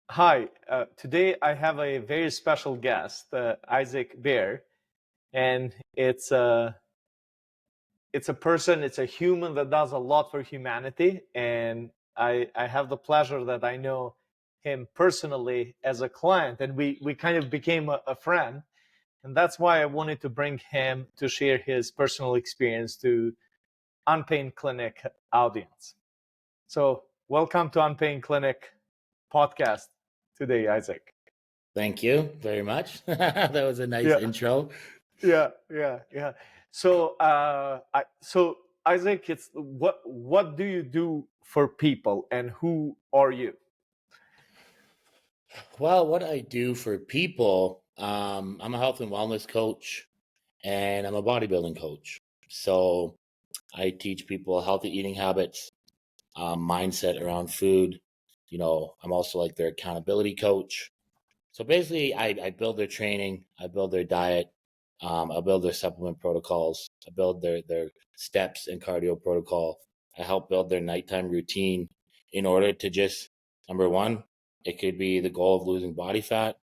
Hi, today I have a very special guest, Isaac Baier, and it's a person, it's a human that does a lot for humanity, and I have the pleasure that I know him personally as a client, and we kind of became a friend, and that's why I wanted to bring him to share his personal experience to Unpain Clinic audience. So, welcome to Unpain Clinic Podcast today, Isaac. Thank you very much. That was a nice Yeah. intro. Yeah. So Isaac, it's what do you do for people, and who are you? Well, what I do for people, I'm a health and wellness coach and I'm a bodybuilding coach. So I teach people healthy eating habits, mindset around food. I'm also like their accountability coach. So basically, I build their training, I build their diet, I build their supplement protocols, I build their steps and cardio protocol. I help build their nighttime routine in order to just, number one, it could be the goal of losing body fat,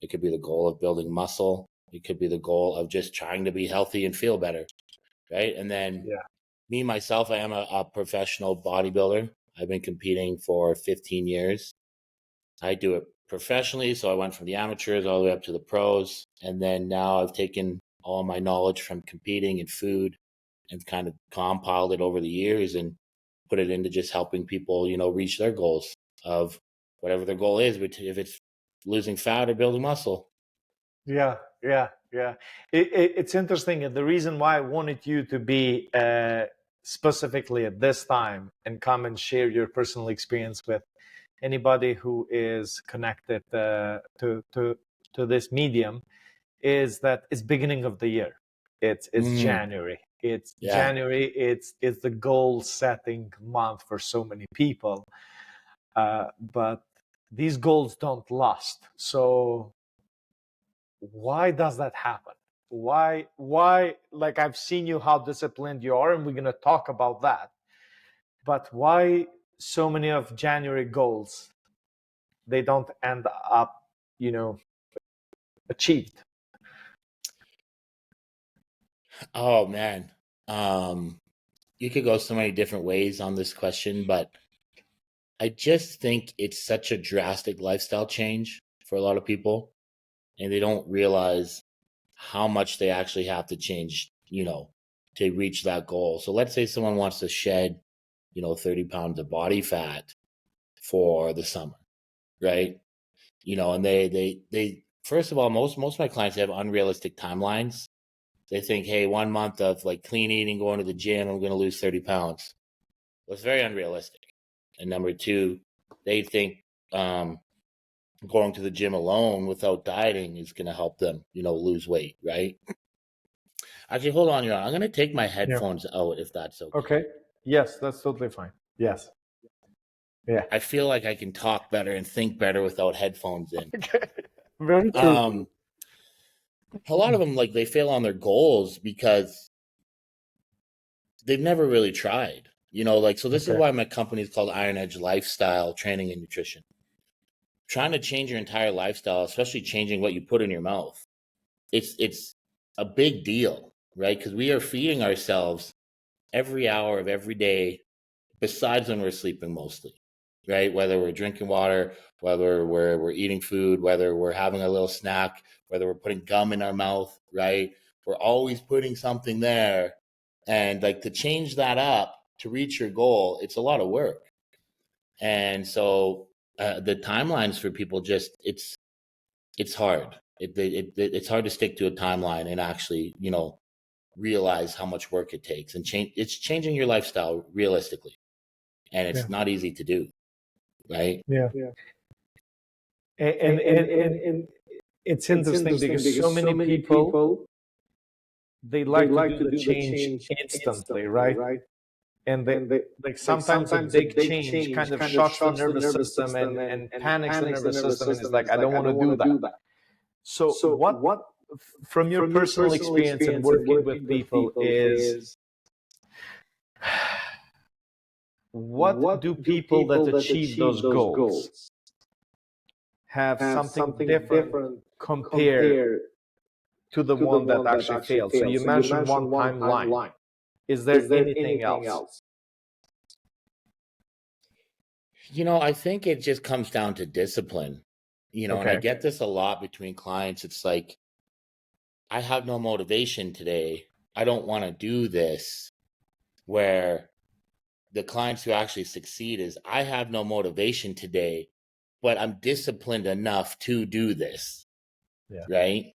it could be the goal of building muscle, it could be the goal of just trying to be healthy and feel better, right? And then Yeah. me myself, I am a professional bodybuilder. I've been competing for 15 years. I do it professionally, so I went from the amateurs all the way up to the pros, and then now I've taken all my knowledge from competing in food and kind of compiled it over the years and put it into just helping people, reach their goals of whatever their goal is, but if it's losing fat or building muscle. Yeah. It's interesting, and the reason why I wanted you to be specifically at this time and come and share your personal experience with anybody who is connected to this medium is that it's beginning of the year. It's January. It's Yeah. January. It's the goal setting month for so many people, but these goals don't last. So why does that happen? Why? Like, I've seen you how disciplined you are, and we're gonna talk about that. But why so many of January goals they don't end up, achieved? Oh man. You could go so many different ways on this question, but I just think it's such a drastic lifestyle change for a lot of people, and they don't realize how much they actually have to change, to reach that goal. So let's say someone wants to shed, 30 pounds of body fat for the summer, right? And they first of all, most of my clients have unrealistic timelines. They think, hey, 1 month of like clean eating, going to the gym, I'm going to lose 30 pounds. Well, it's very unrealistic. And number two, they think going to the gym alone without dieting is going to help them, lose weight, right? Actually, hold on, I'm going to take my headphones out if that's okay. Okay. Yes, that's totally fine. Yes. Yeah. I feel like I can talk better and think better without headphones in. Very true. A lot of them, like, they fail on their goals because they've never really tried. So this is why my company is called Iron Edge Lifestyle Training and Nutrition. Trying to change your entire lifestyle, especially changing what you put in your mouth, it's a big deal, right? Because we are feeding ourselves every hour of every day, besides when we're sleeping mostly, right? Whether we're drinking water, whether we're eating food, whether we're having a little snack, whether we're putting gum in our mouth, right? We're always putting something there. And like, to change that up to reach your goal, it's a lot of work. And so the timelines for people, just it's hard. It's hard to stick to a timeline and actually, realize how much work it takes, and it's changing your lifestyle realistically, and it's not easy to do, right? Yeah. And it's interesting because so many people they like to do the change instantly, right? And they, like, sometimes a big change kind of shocks the nervous system and panics the nervous system, and it's like, I don't want to do that. So what, from your personal experience and working with people, is what do people that achieve those goals, have something different compared to the one that actually failed? So you mentioned one timeline. Is there anything else? I think it just comes down to discipline, and I get this a lot between clients. It's like, I have no motivation today. I don't want to do this. Where the clients who actually succeed is, I have no motivation today, but I'm disciplined enough to do this. Yeah. Right.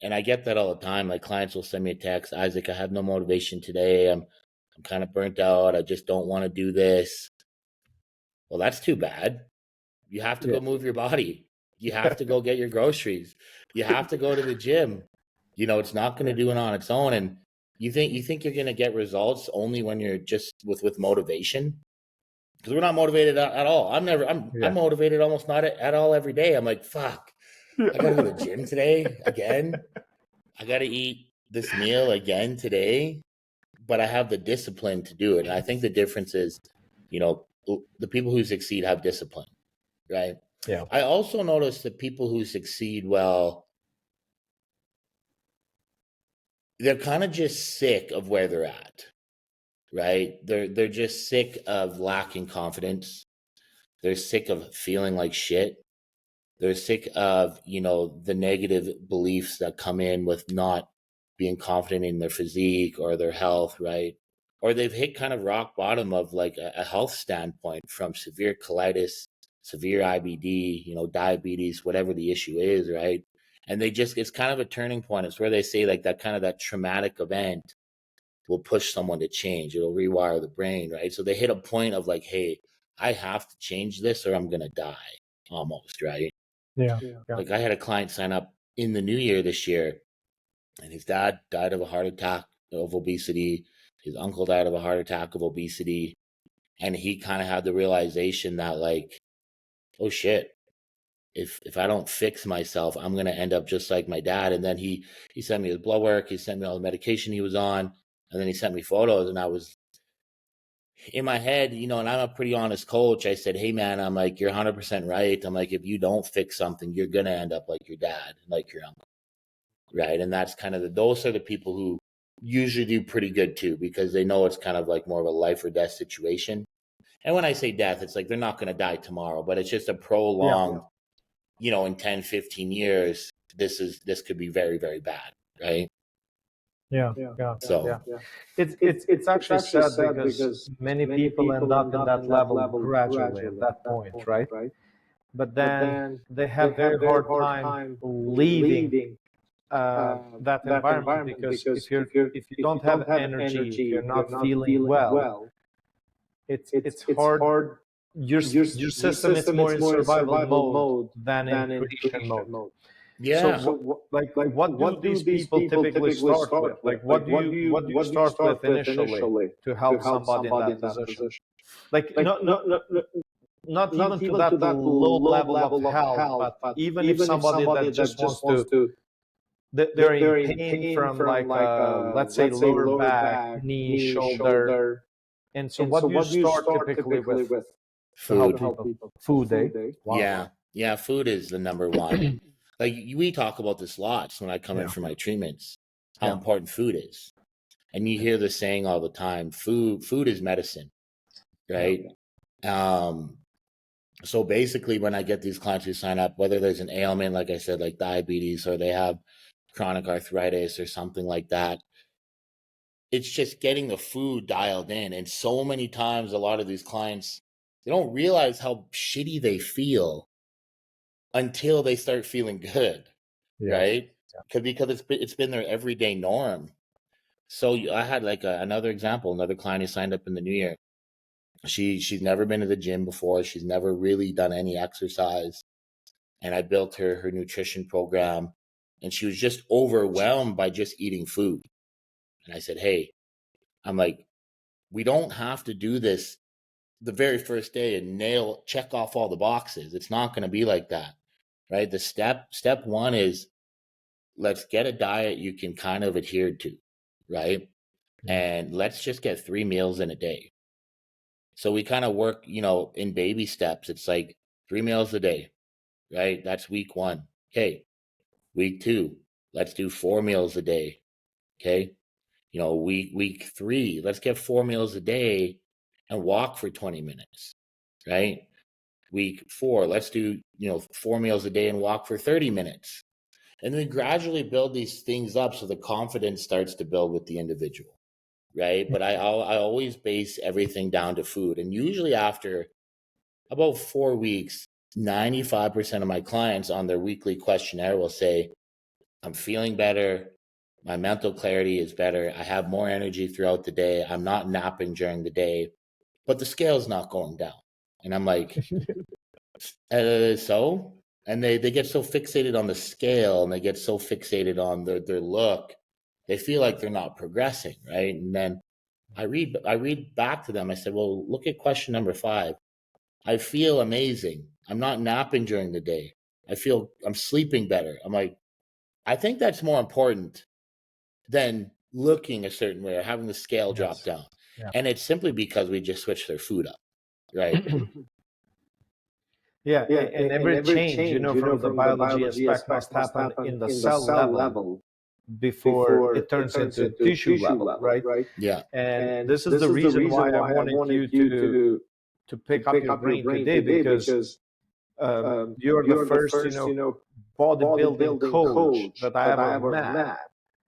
And I get that all the time. Like, clients will send me a text, Isaac, I have no motivation today. I'm kind of burnt out. I just don't want to do this. Well, that's too bad. You have to go move your body. You have to go get your groceries. You have to go to the gym. It's not going to do it on its own. And you think you're going to get results only when you're just with motivation? Because we're not motivated at all. I'm motivated almost not at all every day. I'm like, fuck, I got to go to the gym today again. I got to eat this meal again today. But I have the discipline to do it. And I think the difference is, the people who succeed have discipline, right? Yeah. I also noticed that people who succeed well, they're kind of just sick of where they're at, right? They're just sick of lacking confidence. They're sick of feeling like shit. They're sick of, the negative beliefs that come in with not being confident in their physique or their health, right? Or they've hit kind of rock bottom of like a health standpoint, from severe colitis, severe IBD, diabetes, whatever the issue is, right? And it's kind of a turning point. It's where they say like that traumatic event will push someone to change. It'll rewire the brain, right? So they hit a point of like, hey, I have to change this or I'm going to die almost, right? Yeah. Like, I had a client sign up in the new year this year, and his dad died of a heart attack of obesity. His uncle died of a heart attack of obesity. And he kind of had the realization that like, oh shit, if I don't fix myself, I'm going to end up just like my dad. And then he sent me his blood work. He sent me all the medication he was on. And then he sent me photos, and I was in my head, and I'm a pretty honest coach. I said, hey man, I'm like, you're 100% right. I'm like, if you don't fix something, you're going to end up like your dad, like your uncle. Right. And that's kind of those are the people who usually do pretty good too, because they know it's kind of like more of a life or death situation. And when I say death, it's like they're not going to die tomorrow, but it's just a prolonged, in 10, 15 years, this could be very, very bad. Right. Yeah. So it's actually sad because many people end up in that level gradually at that point, right? But then they have very hard time leaving that environment, because if you don't have energy, if you're not feeling well, it's hard. Your system is more in survival mode than in creation mode. yeah. So, what do these people typically start with? Like, what do you start with initially to help somebody in that position? Like, not even to that low level of health, but even if somebody that just wants to, they're in pain from like let's say lower back, knee, shoulder, and so what do you start typically with to help people? Food, eh? Wow. Yeah. Food is the number one. Like, we talk about this lots when I come in for my treatments, how important food is. And you hear the saying all the time, food is medicine, right? So basically, when I get these clients who sign up, whether there's an ailment, like I said, like diabetes, or they have chronic arthritis or something like that, it's just getting the food dialed in. And so many times, a lot of these clients, they don't realize how shitty they feel until they start feeling good, right? Because it's been their everyday norm. So I had like another example, another client who signed up in the new year. She's never been to the gym before. She's never really done any exercise. And I built her nutrition program, and she was just overwhelmed by just eating food. And I said, hey, I'm like, we don't have to do this the very first day and check off all the boxes. It's not going to be like that, right? The step one is, let's get a diet you can kind of adhere to, right? And let's just get 3 meals in a day. So we kind of work, in baby steps. It's like 3 meals a day. right? That's week 1. Okay. Week 2, let's do 4 meals a day. Okay. Week 3, let's get 4 meals a day and walk for 20 minutes, right? Week 4, let's do, 4 meals a day and walk for 30 minutes. And then gradually build these things up so the confidence starts to build with the individual, right? But I always base everything down to food. And usually after about 4 weeks, 95% of my clients on their weekly questionnaire will say, I'm feeling better. My mental clarity is better. I have more energy throughout the day. I'm not napping during the day, but the scale's not going down. And I'm like, so? And they get so fixated on the scale, and they get so fixated on their look. They feel like they're not progressing, right? And then I read back to them. I said, well, look at question number 5. I feel amazing. I'm not napping during the day. I'm sleeping better. I'm like, I think that's more important than looking a certain way or having the scale drop down. Yeah. And it's simply because we just switched their food up, right? Yeah, and every change, from the biology aspect must happen in the cell level before it turns into tissue level, right? Yeah. And this is the reason why I wanted you to pick up your brain today, because you're the first, bodybuilding coach that I ever met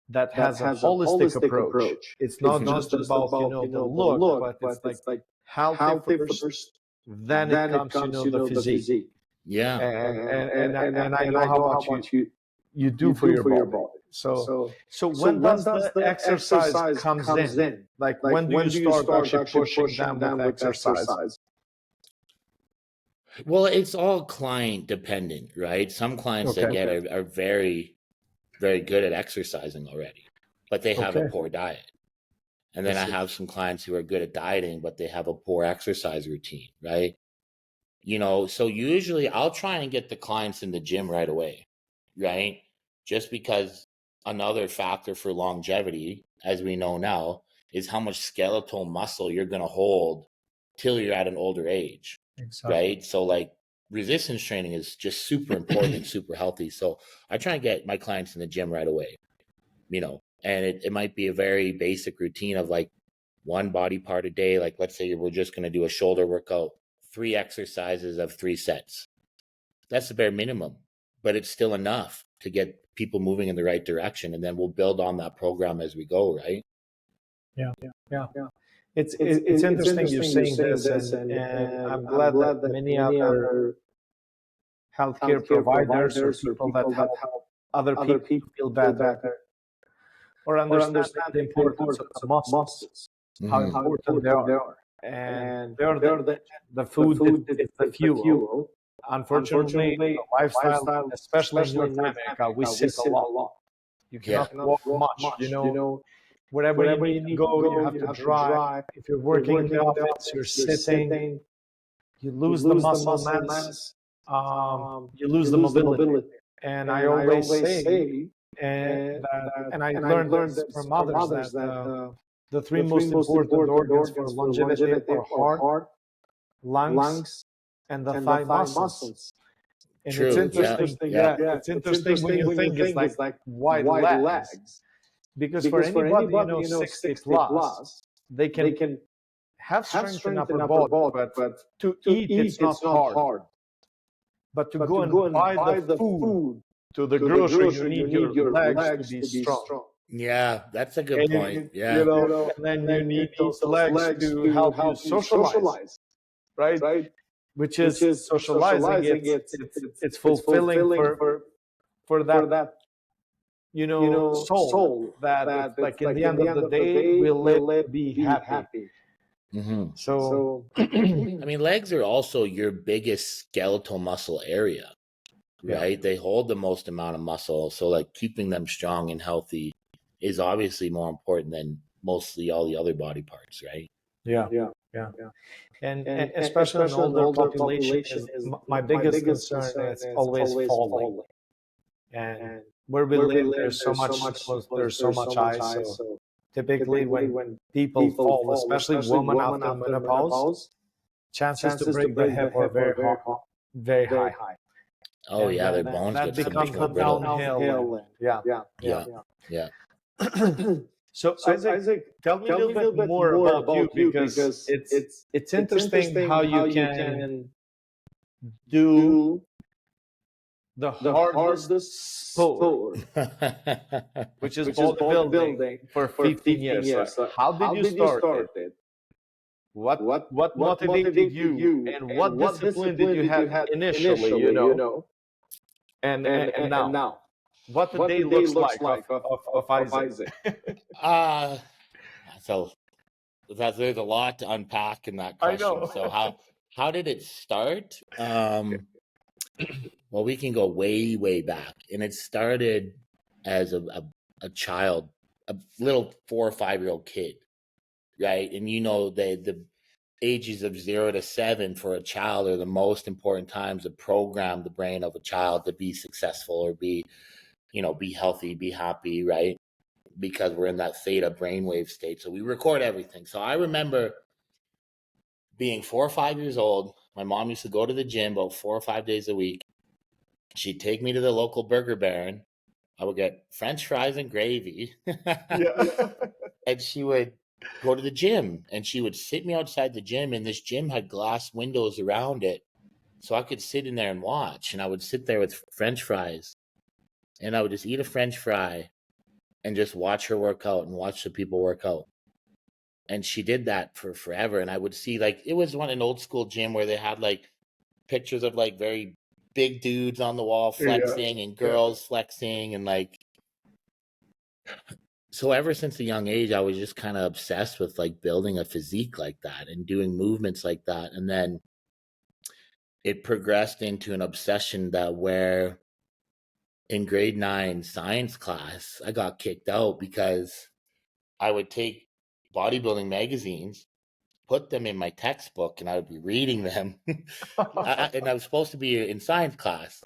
that has a holistic approach. It's not just about, the look, but it's like healthy first, then it comes, the physique. Yeah. And I know how much you do for your body. So when does the exercise comes in? Like when do you start actually pushing them with exercise? Well, it's all client dependent, right? Some clients that get are very, very good at exercising already, but they have a poor diet. And then I have some clients who are good at dieting, but they have a poor exercise routine, right? So usually I'll try and get the clients in the gym right away, right? Just because another factor for longevity, as we know now, is how much skeletal muscle you're going to hold till you're at an older age. Exactly. Right? So like resistance training is just super important and super healthy. So I try and get my clients in the gym right away, and it might be a very basic routine of like one body part a day. Like let's say we're just going to do a shoulder workout, 3 exercises of 3 sets. That's the bare minimum, but it's still enough to get people moving in the right direction. And then we'll build on that program as we go. Right. Yeah. It's interesting you're saying this, and I'm glad that many other healthcare providers or people that help other people feel better or understand the importance of the muscles, how important they are. And they're the food, it's the fuel. Unfortunately, the lifestyle, especially in North America, we sit a lot. You cannot walk much, Wherever you need to go, you have to drive. If you're working in the office, you're sitting. You lose the muscle mass. You lose the mobility. And I always say, and I learned this from others, that the 3 most important organs for longevity are heart, lungs, and the thigh muscles. And True. it's interesting. It's interesting when you think it's like wide legs. Because for anybody, 60 plus, they can have strength in upper body, but to eat, it's not hard. But to go and buy the food to the grocery, you need your legs to be strong. Yeah, that's a good point. Yeah. And then you need those legs to help you socialize, right? Which is socializing. It's fulfilling for that soul that like in the end of the day we live to be happy. Mm-hmm. So I mean, legs are also your biggest skeletal muscle area, right? They hold the most amount of muscle, so like keeping them strong and healthy is obviously more important than mostly all the other body parts, right? Yeah. And especially in older population, is my biggest concern is always falling. And where we live, there's so much ice. So typically, when people fall, especially women after menopause, chances to break the hip are very high. Oh and yeah, their then bones that get so much becomes more a brittle. downhill. And, yeah, Yeah, yeah. So Isaac, tell me a little bit more about you, because it's interesting how you can do the hardest sport, which is bodybuilding, for 15 years. So how did you start it? What motivated you, and what discipline did you have initially, and now? What the day looks like of Isaac? uh so there's a lot to unpack in that I question. know. So how did it start? Well, we can go way back, and it started as a child, a little 4 or 5-year-old kid, right? And the ages of 0 to 7 for a child are the most important times to program the brain of a child to be successful or be healthy, be happy, right? Because we're in that theta brainwave state. So we record everything. So I remember being 4 or 5 years old. My mom used to go to the gym about 4 or 5 days a week. She'd take me to the local Burger Baron. I would get French fries and gravy. Yeah. And she would go to the gym, and she would sit me outside the gym, and this gym had glass windows around it. So I could sit in there and watch, and I would sit there with French fries, and I would just eat a French fry and just watch her work out and watch the people work out. And she did that for forever. And I would see, like, it was an old school gym where they had like pictures of like very big dudes on the wall flexing and girls flexing, and like, so ever since a young age, I was just kind of obsessed with like building a physique like that and doing movements like that. And then it progressed into an obsession that where in grade 9 science class, I got kicked out because I would take bodybuilding magazines, put them in my textbook, and I would be reading them. And I was supposed to be in science class.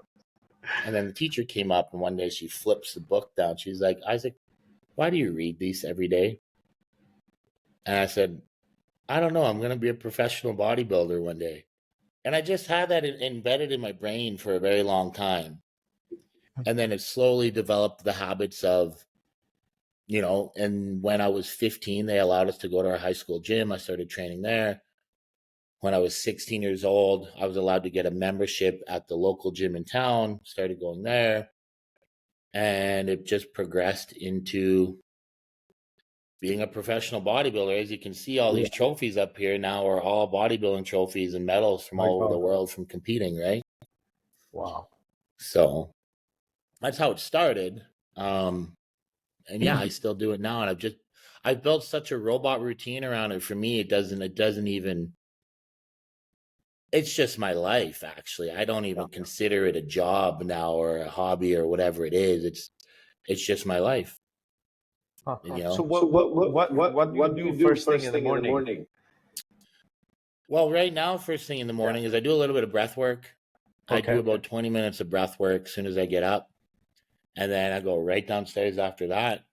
And then the teacher came up, and one day she flips the book down. She's like, Isaac, why do you read these every day? And I said, I don't know. I'm going to be a professional bodybuilder one day. And I just had that embedded in my brain for a very long time. And then it slowly developed the habits of, and when I was 15, they allowed us to go to our high school gym. I started training there. When I was 16 years old, I was allowed to get a membership at the local gym in town, started going there. And it just progressed into being a professional bodybuilder. As you can see, all these trophies up here now are all bodybuilding trophies and medals from all over the world from competing, right? Wow. So that's how it started. And yeah, I still do it now. And I've built such a robot routine around it. For me, it doesn't even, it's just my life, actually. I don't even consider it a job now or a hobby or whatever it is. It's just my life. So what do you do first thing in the morning? Well, right now, first thing in the morning is I do a little bit of breath work. I do about 20 minutes of breath work as soon as I get up. And then I go right downstairs after that.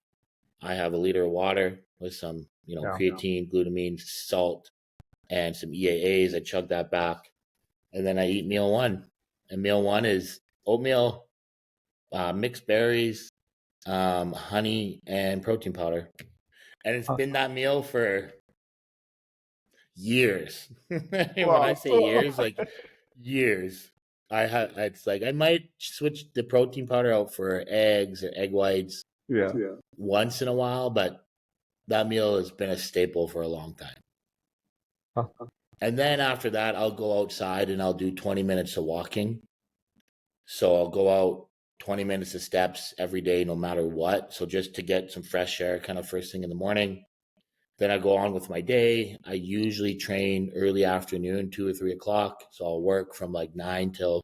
I have a liter of water with some, creatine, glutamine, salt, and some EAAs. I chug that back. And then I eat meal one. And meal one is oatmeal, mixed berries, honey, and protein powder. And it's been that meal for years. When I say years, like years. It's like I might switch the protein powder out for eggs or egg whites once in a while, but that meal has been a staple for a long time. And then after that, I'll go outside and I'll do 20 minutes of walking. So I'll go out 20 minutes of steps every day, no matter what. So just to get some fresh air kind of first thing in the morning. Then I go on with my day. I usually train early afternoon, 2 or 3 o'clock. So I'll work from like 9 till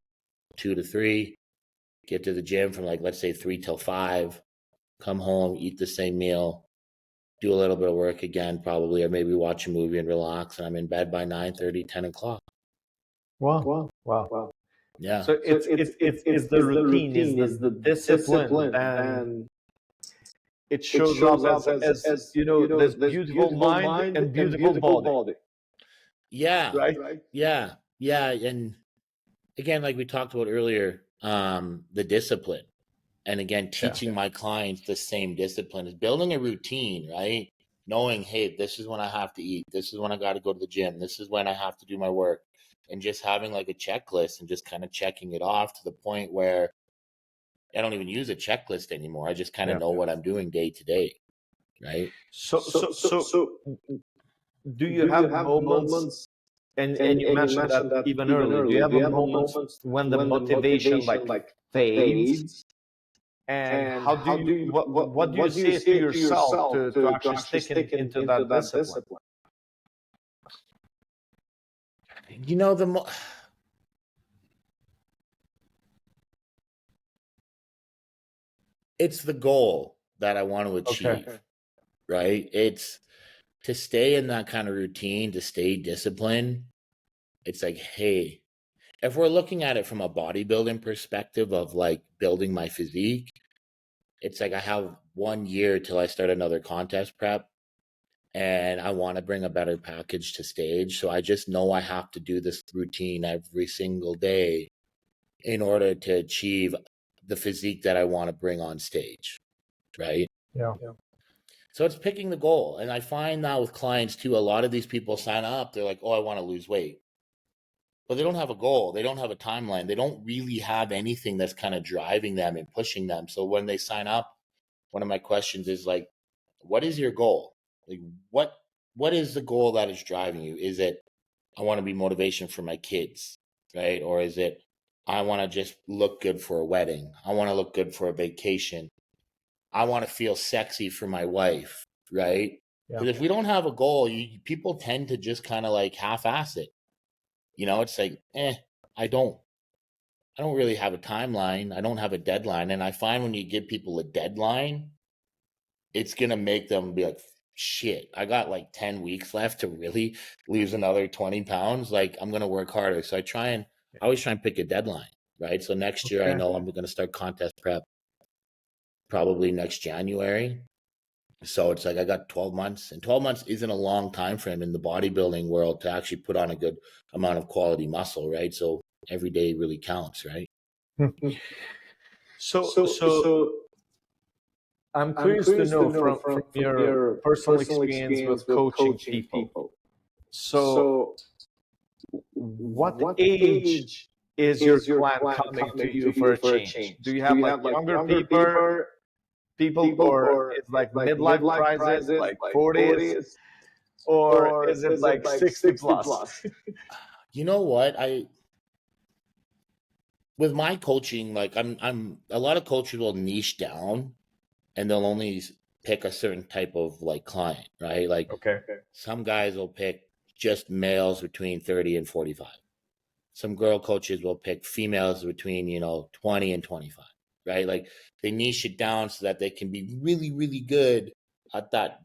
2 to 3, get to the gym from like, let's say 3 till 5, come home, eat the same meal, do a little bit of work again, probably, or maybe watch a movie and relax. And I'm in bed by 9:30, 10 o'clock. Wow. Yeah. So it's the routine, is the discipline, and it shows up as this beautiful mind and beautiful body. Yeah. Right? Yeah. And again, like we talked about earlier, the discipline. And again, teaching my clients the same discipline is building a routine, right? Knowing, hey, this is when I have to eat. This is when I got to go to the gym. This is when I have to do my work. And just having like a checklist and just kind of checking it off to the point where I don't even use a checklist anymore. I just kind of know what I'm doing day to day, right? So do you have moments, and you mentioned that even earlier, do you have a moment when the motivation like fades? And how do you, what do you say to yourself to actually stick into that discipline? You know, it's the goal that I want to achieve, right? It's to stay in that kind of routine, to stay disciplined. It's like, hey, if we're looking at it from a bodybuilding perspective of like building my physique, it's like I have 1 year till I start another contest prep and I want to bring a better package to stage. So I just know I have to do this routine every single day in order to achieve the physique that I want to bring on stage, right? Yeah. So it's picking the goal. And I find now with clients too, a lot of these people sign up, they're like, oh, I want to lose weight. But they don't have a goal. They don't have a timeline. They don't really have anything that's kind of driving them and pushing them. So when they sign up, one of my questions is like, what is your goal? Like, what is the goal that is driving you? Is it, I want to be motivation for my kids, right? Or is it, I want to just look good for a wedding. I want to look good for a vacation. I want to feel sexy for my wife, right? Because if we don't have a goal, people tend to just kind of like half-ass it. You know, it's like, I don't really have a timeline. I don't have a deadline. And I find when you give people a deadline, it's going to make them be like, shit, I got like 10 weeks left to really lose another 20 pounds. Like, I'm going to work harder. So I always try and pick a deadline, right? So next year, I know I'm going to start contest prep probably next January. So it's like I got 12 months, and 12 months isn't a long time frame in the bodybuilding world to actually put on a good amount of quality muscle, right? So every day really counts, right? So I'm curious to know from your personal experience with coaching people. So what age is your client coming to you for a change? Do you have like younger people, or it's like midlife crisis, like 40s, or is it like 60 plus? You know what? With my coaching, like I'm a lot of coaches will niche down and they'll only pick a certain type of like client, right? Like some guys will pick just males between 30 and 45. Some girl coaches will pick females between, 20 and 25, right? Like they niche it down so that they can be really, really good at that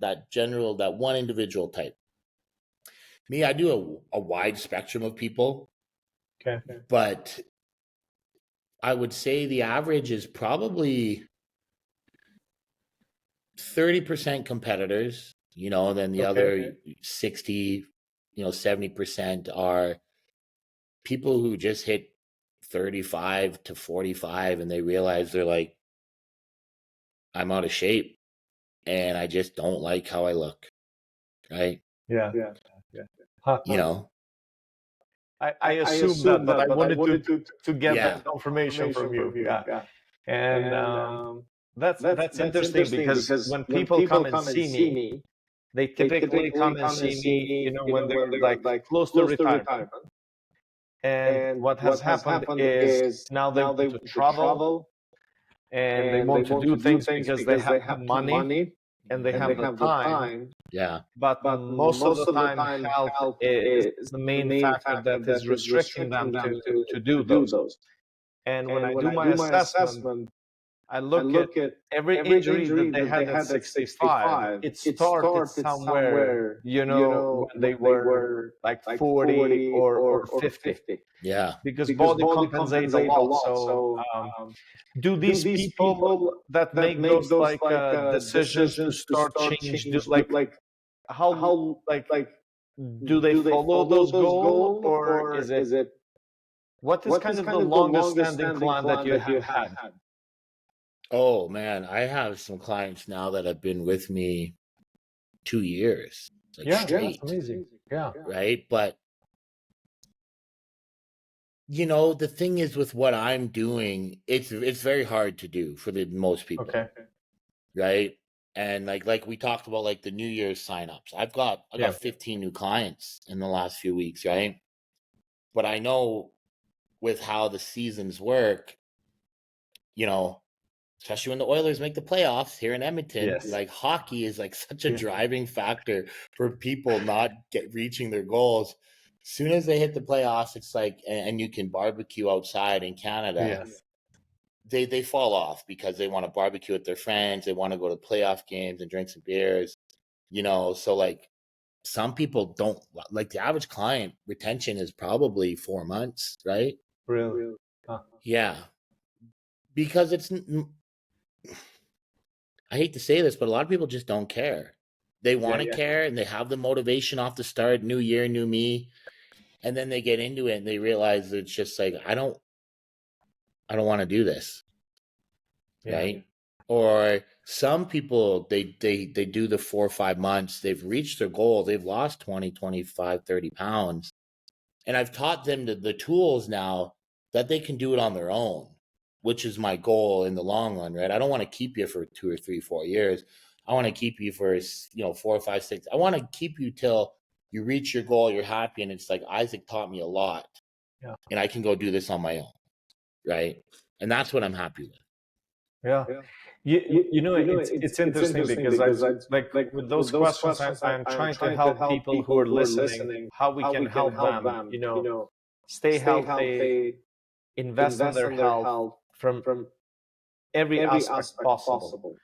one individual type. Me, I do a wide spectrum of people. But I would say the average is probably 30% competitors, then the other 60, 70% are people who just hit 35 to 45 and they realize they're like, I'm out of shape and I just don't like how I look. Right? Yeah. I assume that, but I wanted to get that confirmation from you. Yeah. And that's interesting because when people come and see me, they typically come and see me, when they're like close to retirement. And what has happened is now they want to travel and they want to do things because they have the money and they have the time. Yeah. But most of the time, health is the main factor that is restricting them to do those. And when I do my assessment, I look at every injury that they had at 65. It started somewhere, when they were like 40 or 50. Yeah. Because body compensates a lot. So do these people that make those like decisions to start change, how do they follow those goals, or is it What is kind of the longest standing client that you have had? Oh man, I have some clients now that have been with me 2 years, like straight. That's amazing. Yeah. Right? But you know, the thing is with what I'm doing, it's very hard to do for the most people. Okay. Right? And like we talked about, like the New Year's signups. I got 15 new clients in the last few weeks, right? But I know with how the seasons work, you know, especially when the Oilers make the playoffs here in Edmonton, like hockey is like such a driving factor for people not reaching their goals. As soon as they hit the playoffs, it's like, and you can barbecue outside in Canada. They fall off because they want to barbecue with their friends. They want to go to playoff games and drink some beers, you know. So like some people don't, like the average client retention is probably 4 months, right? Really? Huh. Yeah. Because I hate to say this, but a lot of people just don't care. They want to care and they have the motivation off the start, new year, new me. And then they get into it and they realize it's just like, I don't want to do this. Right. Or some people, they do the 4 or 5 months, they've reached their goal, they've lost 20, 25, 30 pounds. And I've taught them the tools now that they can do it on their own, which is my goal in the long run, right? I don't want to keep you for 2 or 3, 4 years. I want to keep you for, 4 or 5, 6. I want to keep you till you reach your goal, you're happy. And it's like, Isaac taught me a lot and I can go do this on my own. Right. And that's what I'm happy with. Yeah. You know, it's interesting because I like with those questions, I'm trying to help people who are listening, how we can help them, you know, stay healthy, invest in their health from every aspect possible.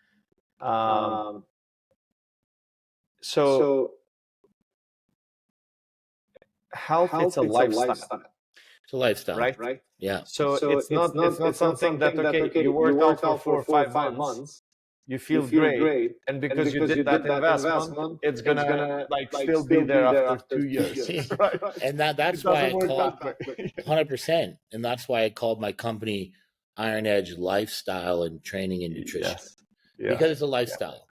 So health, it's a lifestyle. It's a lifestyle, right? Yeah. So it's not something that okay, you worked out for 4 or 5 months, you feel great, and because you did that investment, it's gonna like still be there after 2 years, right? And that's why I called 100%, and that's why I called my company Iron Edge Lifestyle and Training and Nutrition, because it's a lifestyle.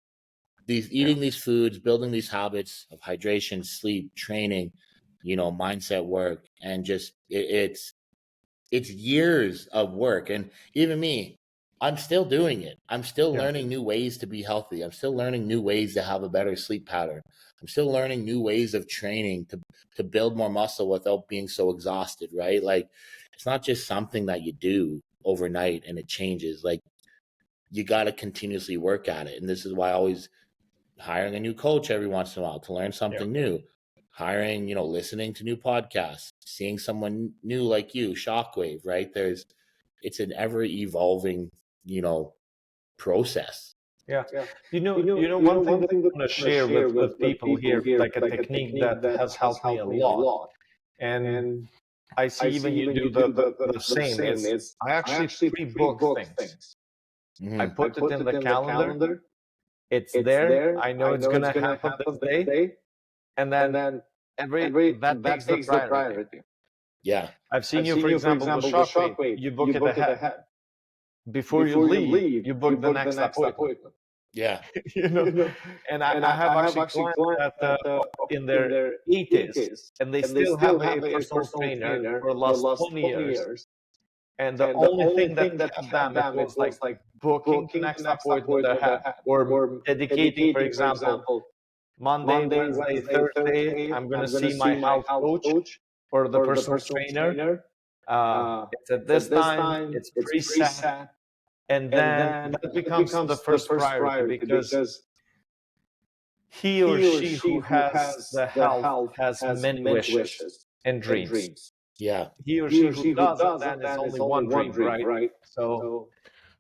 These eating these foods, building these habits of hydration, sleep, training, you know, mindset work, and just it's years of work. And even me, I'm still doing it. I'm still learning new ways to be healthy. I'm still learning new ways to have a better sleep pattern. I'm still learning new ways of training to build more muscle without being so exhausted, right? Like it's not just something that you do overnight and it changes. Like you got to continuously work at it. And this is why I always hiring a new coach every once in a while to learn something new. Hiring, you know, listening to new podcasts, seeing someone new like you, Shockwave, right? It's an ever evolving, you know, process. Yeah. You know, one thing that I want to share with people here, like a technique that has helped me a lot. And I see even you do the same. Is I actually pre-book things. I put it in the calendar. It's there. I know it's gonna happen this day. And then that takes the priority. Yeah. I've seen you, for example, with Shockwave, you book it ahead. Before you leave, you book the next appointment. Yeah. You know, and I have actually clients that in their 80s, and they still have a personal trainer for the last 20 years. And the only thing that kept them, it was like booking the next appointment ahead, or dedicating, for example, Monday, Wednesday, Thursday, I'm going to see my health coach or the personal trainer. It's at this time, it's preset. And then that becomes the first priority because he or she who has the health has many wishes and dreams. Yeah. He or she who doesn't, then it's only one dream, right? So,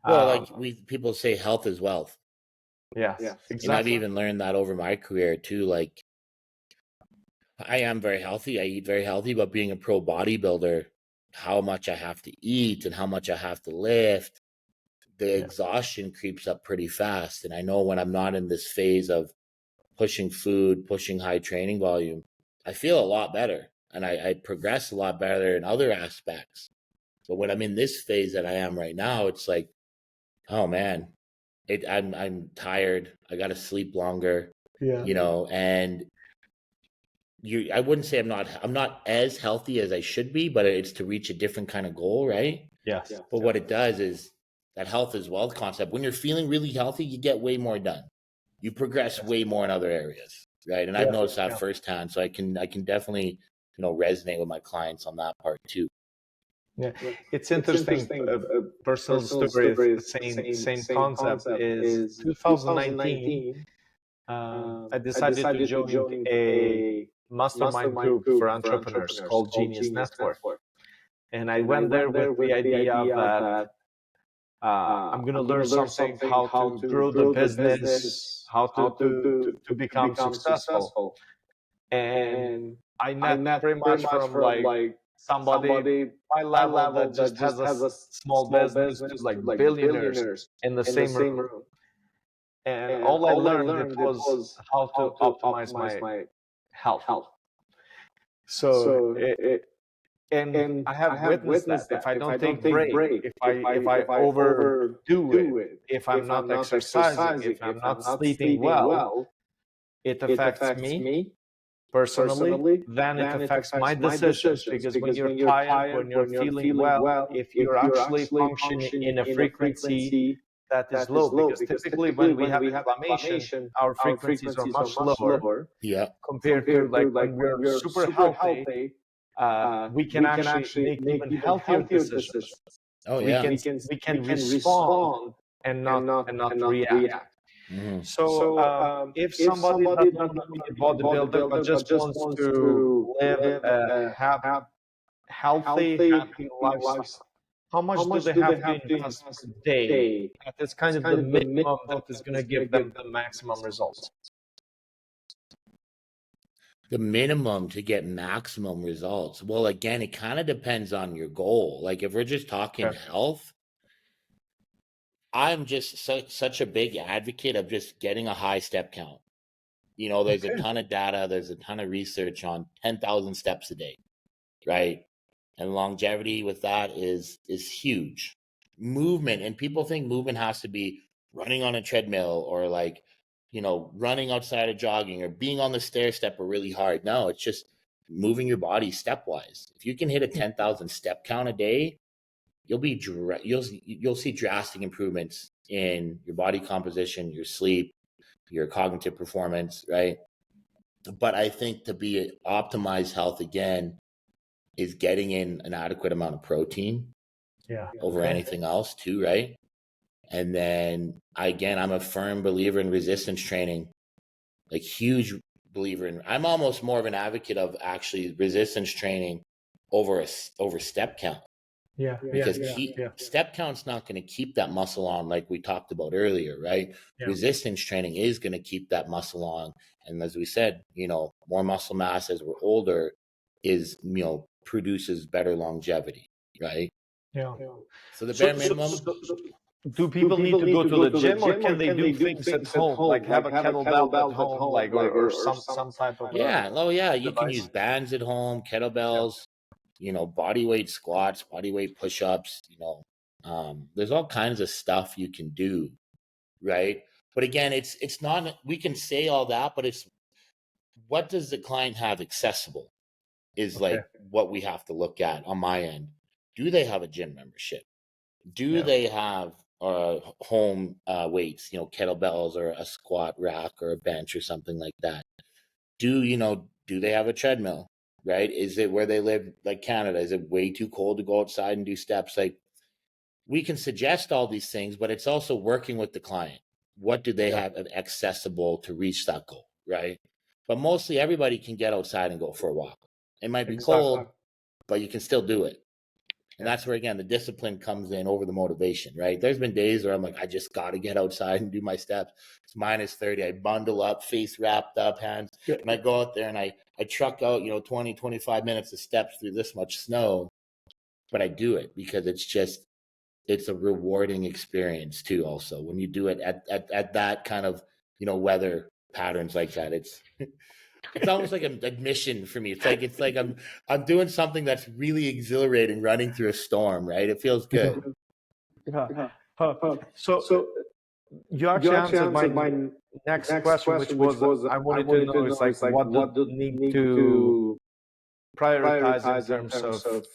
well, like people say health is wealth. Yes, exactly. And I've even learned that over my career too. Like I am very healthy. I eat very healthy, but being a pro bodybuilder, how much I have to eat and how much I have to lift, the exhaustion creeps up pretty fast. And I know when I'm not in this phase of pushing food, pushing high training volume, I feel a lot better and I progress a lot better in other aspects. But when I'm in this phase that I am right now, it's like, oh man, I'm tired. I got to sleep longer, Yeah. and I wouldn't say I'm not as healthy as I should be, but it's to reach a different kind of goal, right? Yes. But what it does is that health is wealth concept. When you're feeling really healthy, you get way more done. You progress way more in other areas, right? And I've noticed that firsthand. So I can definitely, resonate with my clients on that part too. Yeah, it's interesting. Personal story is the same concept. Is 2019. I decided to join a mastermind group for entrepreneurs called Genius Network, and I went there with the idea that I'm going to learn something, how to grow the business, how to become successful. And I met pretty much from like somebody my level that just has a small business to like billionaires in the same room. And all I learned it was how to optimize my health. So and I have witnessed that if I don't take break, if I overdo it, if I'm not exercising, if I'm not sleeping well, it affects me personally, then it affects my decisions, because when you're tired, when you're feeling well, if you're actually functioning in a frequency that is low, because typically when we have inflammation, our frequencies are much lower compared to like when we're super healthy. We can actually make even healthier decisions. Oh yeah, we can respond and not react. So if somebody doesn't want to be a bodybuilder but just wants to live a healthy, happy lifestyle, how much do they have to invest per day? That is kind of the minimum that is going to give them the maximum results. The minimum to get maximum results. Well, again, it kind of depends on your goal. Like if we're just talking health, I'm just such a big advocate of just getting a high step count. There's a ton of data, there's a ton of research on 10,000 steps a day, right? And longevity with that is huge. Movement, and people think movement has to be running on a treadmill or like, running outside of jogging or being on the stair stepper really hard. No, it's just moving your body stepwise. If you can hit a 10,000 step count a day, you'll see drastic improvements in your body composition, your sleep, your cognitive performance, right? But I think to be optimized health again is getting in an adequate amount of protein over anything else too, right? And then I'm a firm believer in resistance training, like huge believer in. I'm almost more of an advocate of actually resistance training over step count. Because step count's not going to keep that muscle on like we talked about earlier, right? Resistance training is going to keep that muscle on, and as we said, more muscle mass as we're older is produces better longevity, right? So the bare minimum. Do people need to go to the gym, or can they do things at home, like have a kettlebell at home, like or some type of You can use bands at home, kettlebells, body weight squats, body weight push-ups, there's all kinds of stuff you can do, right? But again, it's not, we can say all that, but it's what does the client have accessible is like what we have to look at on my end. Do they have a gym membership? Do they have home weights, kettlebells or a squat rack or a bench or something like that? Do they have a treadmill, right? Is it where they live, like Canada? Is it way too cold to go outside and do steps? Like we can suggest all these things, but it's also working with the client. What do they have accessible to reach that goal, right? But mostly everybody can get outside and go for a walk. It might be cold, but you can still do it. And that's where, again, the discipline comes in over the motivation, right? There's been days where I'm like, I just got to get outside and do my steps. It's minus 30. I bundle up, face wrapped up, hands. And I go out there and I truck out, 20, 25 minutes of steps through this much snow. But I do it because it's a rewarding experience too. Also, when you do it at that kind of, weather patterns like that, It's almost like a mission for me. It's like I'm doing something that's really exhilarating, running through a storm, right? It feels good. Yeah. Yeah. So you actually answered my next question, which was I wanted to know is like what do you need to prioritize in terms of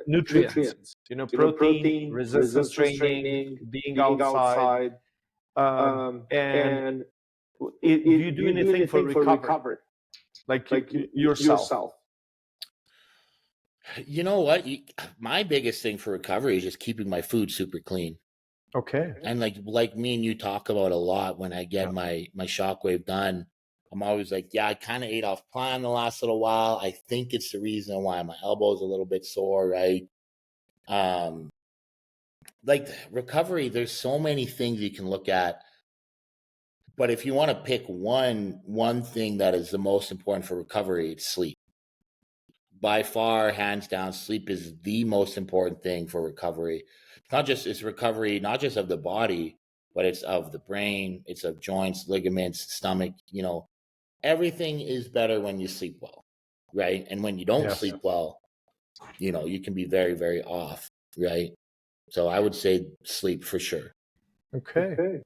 nutrients? You know, protein, resistance training, being outside, and do you do anything for recovery, like yourself? You know what? My biggest thing for recovery is just keeping my food super clean. Okay. And like me and you talk about a lot when I get my shockwave done. I'm always like, yeah, I kind of ate off plan the last little while. I think it's the reason why my elbow's a little bit sore, right? Like recovery, there's so many things you can look at. But if you want to pick one thing that is the most important for recovery, it's sleep. By far, hands down, sleep is the most important thing for recovery. It's recovery, not just of the body, but it's of the brain, it's of joints, ligaments, stomach, everything is better when you sleep well, right? And when you don't sleep well, you can be very, very off, right? So I would say sleep for sure. Okay.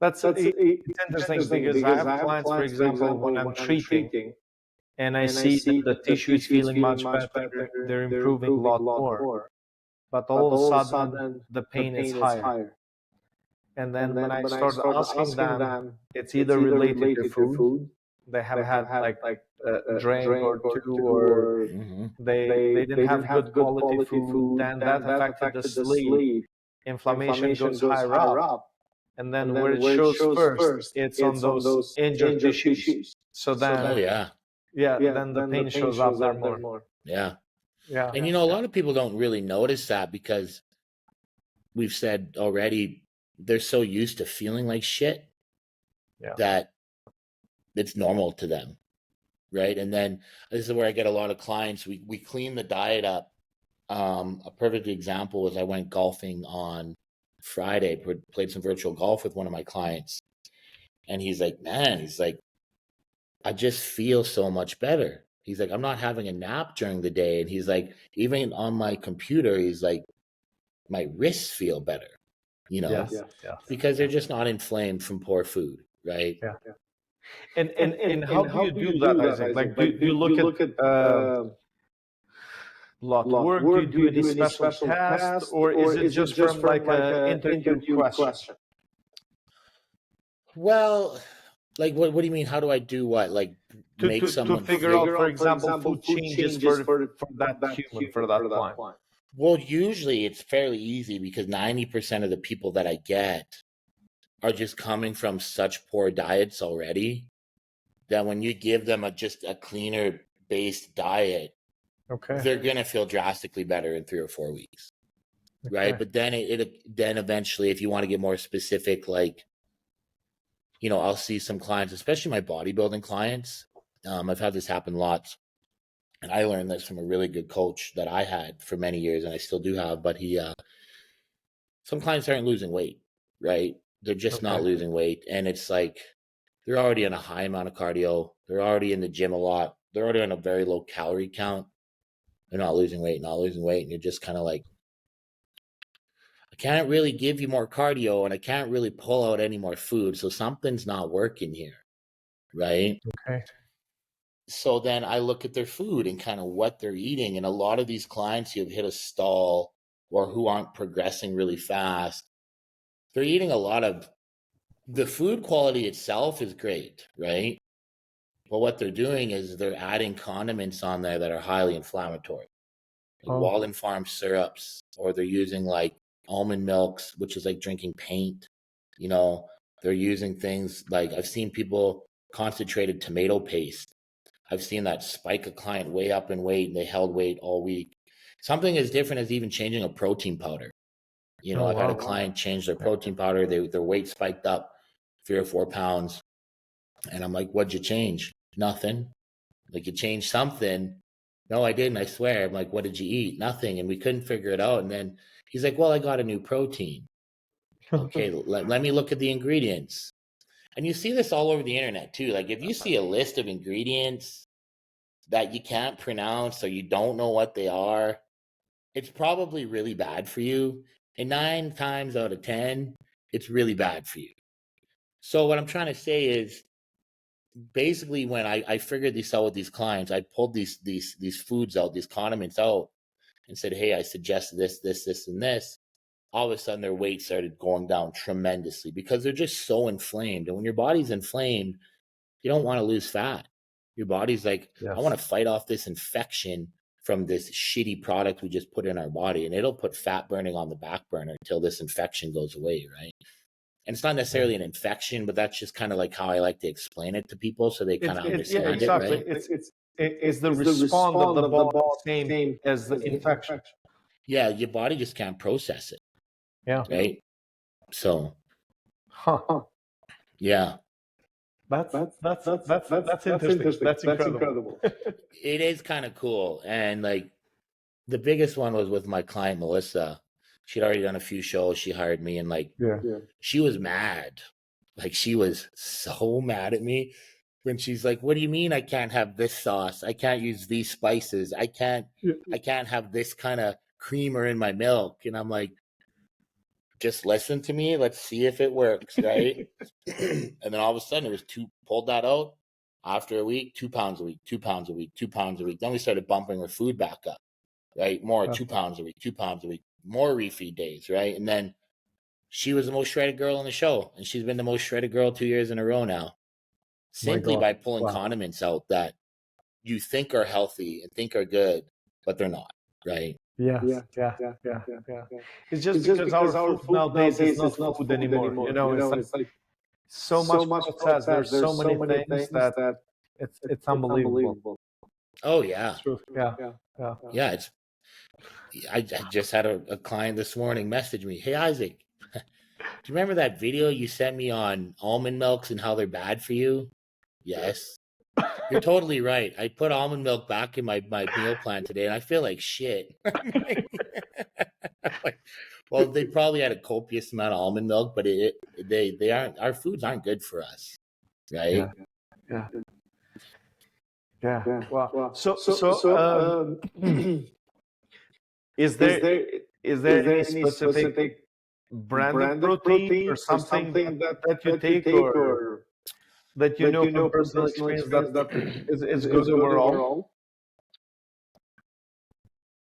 It's interesting because I have clients, for example, when I'm treating and I see that the tissue is feeling much better, they're improving a lot more, but all of a sudden the pain is higher. And then when I start asking them, it's either related to food, they have had like a drink or two, or they didn't have good quality food, then that affected the sleep. Inflammation goes higher up, and then where it shows first, it's on those injured tissues. So then, then the pain shows up there more. Yeah. And a lot of people don't really notice that because we've said already they're so used to feeling like shit that it's normal to them, right? And then this is where I get a lot of clients. We clean the diet up. A perfect example was I went golfing on Friday, played some virtual golf with one of my clients, and he's like, I just feel so much better. He's like, I'm not having a nap during the day. And he's like, even on my computer, he's like, my wrists feel better, because they're just not inflamed from poor food, right? And how do you do that, Isaac? Like, do you look at lot of work? Do you do any special test, or is it just from like an interview question? Well, like, what do you mean? How do I do what? Like, make someone to figure out, for example, food changes for that human, for that client? Well, usually it's fairly easy because 90% of the people that I get are just coming from such poor diets already that when you give them just a cleaner based diet, they're gonna feel drastically better in 3 or 4 weeks, right? But then then eventually, if you want to get more specific, like, I'll see some clients, especially my bodybuilding clients. I've had this happen lots, and I learned this from a really good coach that I had for many years, and I still do have. But some clients aren't losing weight, right? They're just not losing weight, and it's like they're already on a high amount of cardio. They're already in the gym a lot. They're already on a very low calorie count. They're not losing weight, and you're just kind of like, I can't really give you more cardio, and I can't really pull out any more food, so something's not working here, right? So then I look at their food and kind of what they're eating, and a lot of these clients who have hit a stall or who aren't progressing really fast, they're eating a lot of the food quality itself is great, right? But what they're doing is they're adding condiments on there that are highly inflammatory, like Walden Farm syrups, or they're using like almond milks, which is like drinking paint. They're using things like, I've seen people concentrated tomato paste. I've seen that spike a client way up in weight, and they held weight all week. Something as different as even changing a protein powder. I've had a client change their protein powder. Their weight spiked up 3 or 4 pounds. And I'm like, what'd you change? Nothing. Like, you changed something. No, I didn't, I swear. I'm like, what did you eat? Nothing. And we couldn't figure it out. And then he's like, well, I got a new protein. Okay, let me look at the ingredients. And you see this all over the internet too. Like if you see a list of ingredients that you can't pronounce or you don't know what they are, it's probably really bad for you. And 9 times out of 10, it's really bad for you. So what I'm trying to say is basically when I figured this out with these clients, I pulled these foods out, these condiments out and said, hey, I suggest this, and this. All of a sudden their weight started going down tremendously because they're just so inflamed. And when your body's inflamed, you don't want to lose fat. Your body's like, Yes. I want to fight off this infection from this shitty product we just put in our body. And it'll put fat burning on the back burner until this infection goes away, right? And it's not necessarily an infection, but that's just kind of like how I like to explain it to people so they kind of understand exactly. it, right? It's the response of the body same as the infection. Yeah, your body just can't process it. Yeah. Right? So, yeah. That's interesting. That's incredible. It is kind of cool. And like the biggest one was with my client, Melissa. She'd already done a few shows. She hired me and like, she was mad. Like she was so mad at me when she's like, what do you mean I can't have this sauce? I can't use these spices. I can't have this kind of creamer in my milk. And I'm like, just listen to me. Let's see if it works, right? And then all of a sudden it was pulled that out. After a week, 2 pounds a week, 2 pounds a week, 2 pounds a week. Then we started bumping her food back up, right? More 2 pounds a week, 2 pounds a week, more refeed days, right? And then she was the most shredded girl on the show. And she's been the most shredded girl 2 years in a row now. Simply by pulling condiments out that you think are healthy and think are good, but they're not, right? Yeah. It's just because our food nowadays is not food anymore. You know, it's like so much processed. There's so many things that it's unbelievable. Oh yeah. Yeah. I just had a client this morning message me, hey Isaac, do you remember that video you sent me on almond milks and how they're bad for you? Yes. You're totally right. I put almond milk back in my meal plan today and I feel like shit. Well, they probably had a copious amount of almond milk, but they aren't, our foods aren't good for us. Right? Yeah. Wow. So is there any specific branded protein or something that you take or that you know from personal experience that is good overall?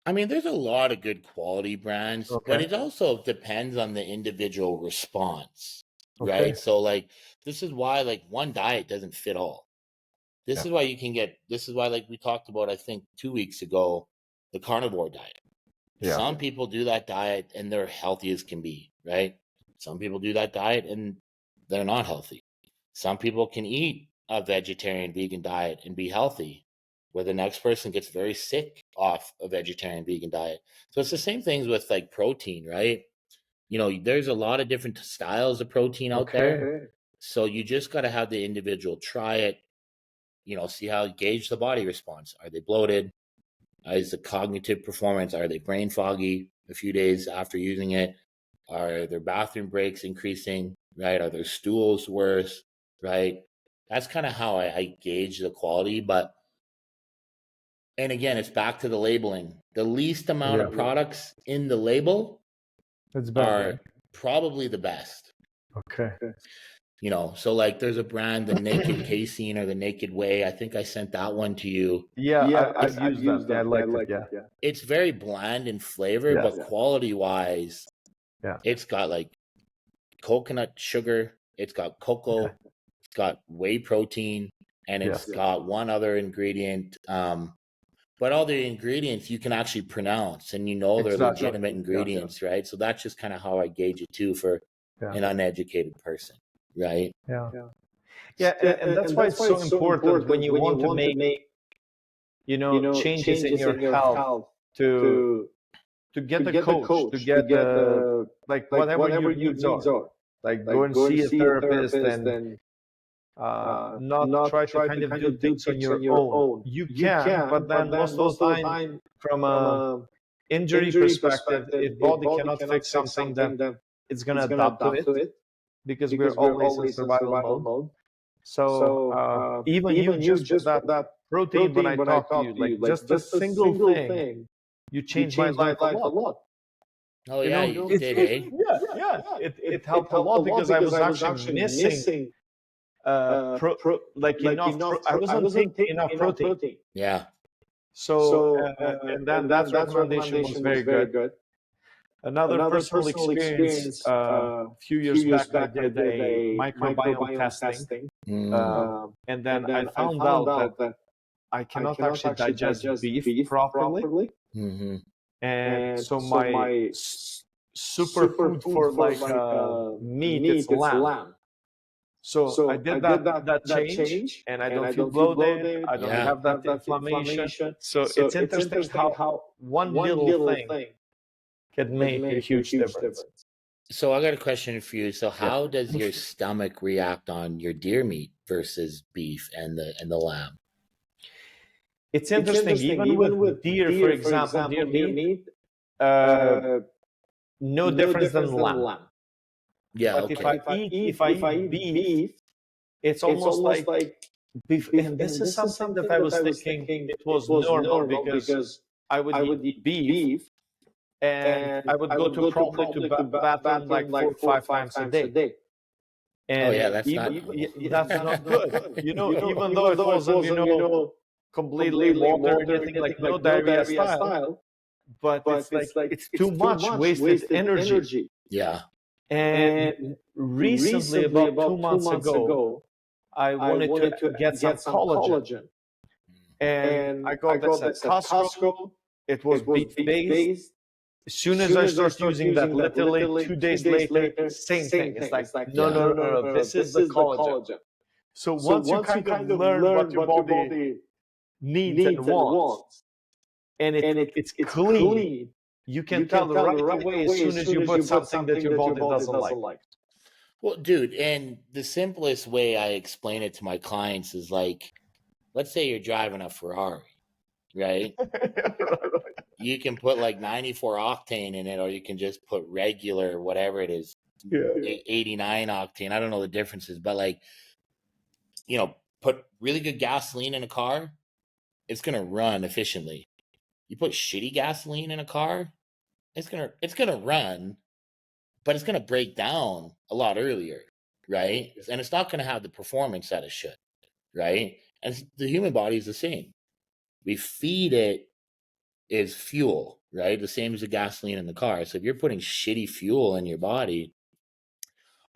I mean, there's a lot of good quality brands, but it also depends on the individual response, right? So like, this is why like one diet doesn't fit all. This is why like we talked about, I think 2 weeks ago, the carnivore diet. Yeah. Some people do that diet and they're healthy as can be, right? Some people do that diet and they're not healthy. Some people can eat a vegetarian vegan diet and be healthy, where the next person gets very sick off a vegetarian vegan diet. So it's the same things with like protein, right? You know, there's a lot of different styles of protein out there. So you just got to have the individual try it, you know, see how gauge the body response. Are they bloated? Is the cognitive performance, are they brain foggy a few days after using it? Are their bathroom breaks increasing, right? Are their stools worse, right? That's kind of how I gauge the quality. But, and again, it's back to the labeling. The least amount of products in the label are probably the best. Okay. You know, so like there's a brand, the Naked Casein or the Naked Whey. I think I sent that one to you. Yeah, I've used that. I like it. Yeah. It's very bland in flavor, but quality-wise, it's got like coconut sugar, it's got cocoa, it's got whey protein, and it's got one other ingredient. But all the ingredients you can actually pronounce, and you know they're legitimate ingredients, right? So that's just kind of how I gauge it too for an uneducated person. Right. And that's why it's so important when you want to make, you know, changes in your health to get a coach, to get the like whatever your needs are. Like go and see a therapist and not try to kind of do things on your own. You can, but then most of the time, from a injury perspective, if body cannot fix something, then it's gonna adapt to it. because we're always in survival mode. So even you just with that protein, when I talk to you, like just a single thing, you changed my life a lot. Oh You yeah, know, you did, eh? it helped a lot because I was actually missing I wasn't taking enough protein. Yeah. So and then that recommendation was very good. Another personal experience, a few years back, I did a microbiome testing, and then I found out that I cannot actually digest beef properly. Mm-hmm. And so my superfood for like meat, it's lamb. So I did that change, and I don't feel bloated. I don't have that inflammation. So it's interesting how one little thing can make a huge difference. So I got a question for you. So how does your stomach react on your deer meat versus beef and the lamb? It's interesting. Even with deer, for example, deer meat, no difference than lamb. Yeah. But Okay. if I eat beef, it's almost like beef. And this is something that I was thinking it was normal because I would eat beef and I would go to probably to bathroom like 4 or 5 times a day. And Oh yeah, that's that's not good. You know, even though it wasn't, completely water or anything, like no diarrhea style, but it's like it's too much wasted energy. Yeah. And recently, about 2 months ago, I wanted to get some collagen, and I got this at Costco. It was beef based. As soon as I start using that, literally 2 days later, same thing. It's like no. This is the collagen. So once you kind of learn what your body needs and wants, and it's clean, you can tell right away as soon as you put something that your body doesn't like. Well, dude, and the simplest way I explain it to my clients is like, let's say you're driving a Ferrari, right? You can put like 94 octane in it, or you can just put regular, whatever it is, 89 octane. I don't know the differences, but like, put really good gasoline in a car, it's going to run efficiently. You put shitty gasoline in a car, it's gonna run, but it's gonna break down a lot earlier, right? And it's not gonna have the performance that it should, right? And the human body is the same. We feed it is fuel, right? The same as the gasoline in the car. So if you're putting shitty fuel in your body,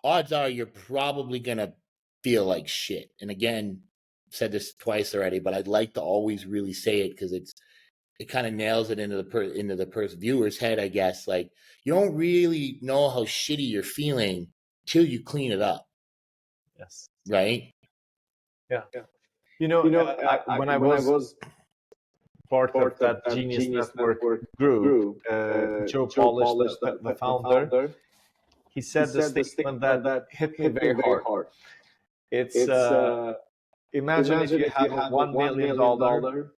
odds are you're probably gonna feel like shit. And again, said this twice already, but I'd like to always really say it because it kind of nails it into the viewer's head, I guess. Like, you don't really know how shitty you're feeling till you clean it up. Yes. Right? Yeah. When I was part of that Genius Network group, Joe Polish, the founder, he said the statement that hit me very hard. It's imagine if you have a $1 million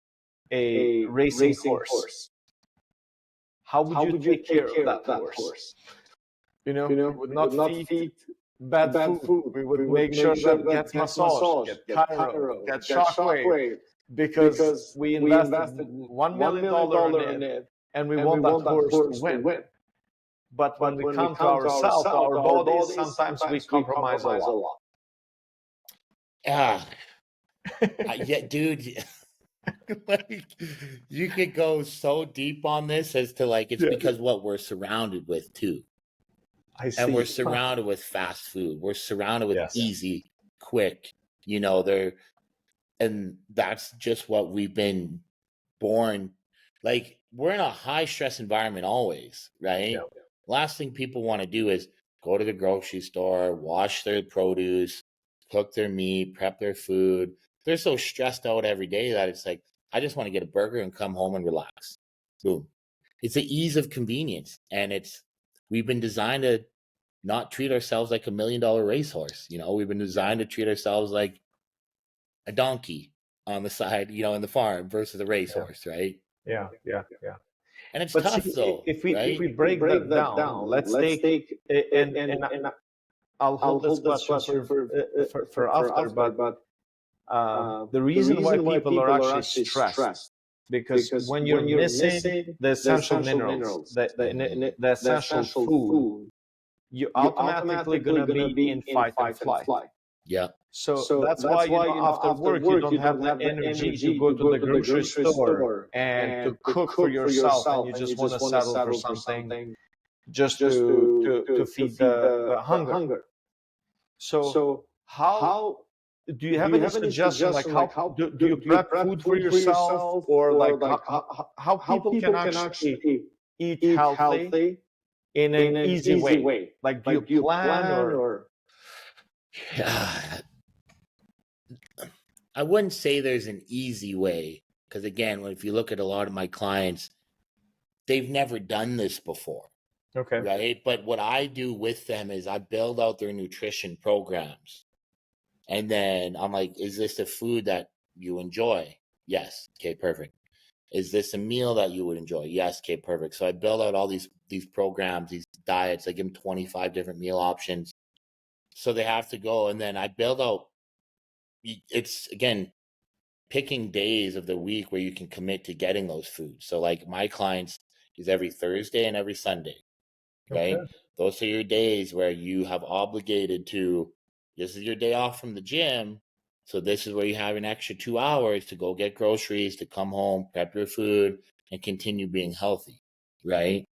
a racing horse. How would you take care of that horse? We would not feed bad food. We would make sure that it gets massage, get chiro, get shockwave, because we invested $1 million in it, and we want that horse to win. But when we come to ourselves, our bodies, sometimes we compromise a lot. Yeah, dude. Like, you could go so deep on this as to like it's because what we're surrounded with too. And we're surrounded with fast food. We're surrounded with easy, quick, and that's just what we've been born. Like, we're in a high stress environment always, right? Yeah. Last thing people want to do is go to the grocery store, wash their produce, cook their meat, prep their food. They're so stressed out every day that it's like, I just want to get a burger and come home and relax. Boom. It's the ease of convenience. And we've been designed to not treat ourselves like $1 million racehorse. We've been designed to treat ourselves like a donkey on the side, in the farm versus a racehorse, right? Yeah. And it's tough, though. If we break that down, let's take and I'll hold this question for after, but the reason why people are actually stressed, because when you're missing the essential minerals, the essential food, you're automatically going to be in fight and flight. Yeah. So that's why, after work, you don't have the energy to go to the grocery store and to cook for yourself, and you just want to settle for something just to feed the hunger. So how do you have any suggestion, like how do you prep food for yourself, or like how people can actually eat healthy in an easy way? Like, do you plan or? I wouldn't say there's an easy way, because again, if you look at a lot of my clients, they've never done this before. Okay. Right. But what I do with them is I build out their nutrition programs. And then I'm like, is this a food that you enjoy? Yes. Okay, perfect. Is this a meal that you would enjoy? Yes. Okay, perfect. So I build out all these programs, these diets. I give them 25 different meal options. So they have to go. And then I build out, it's again, picking days of the week where you can commit to getting those foods. So like my clients is every Thursday and every Sunday. Right? Okay. Those are your days where you have obligated to, this is your day off from the gym. So this is where you have an extra 2 hours to go get groceries, to come home, prep your food, and continue being healthy. Right?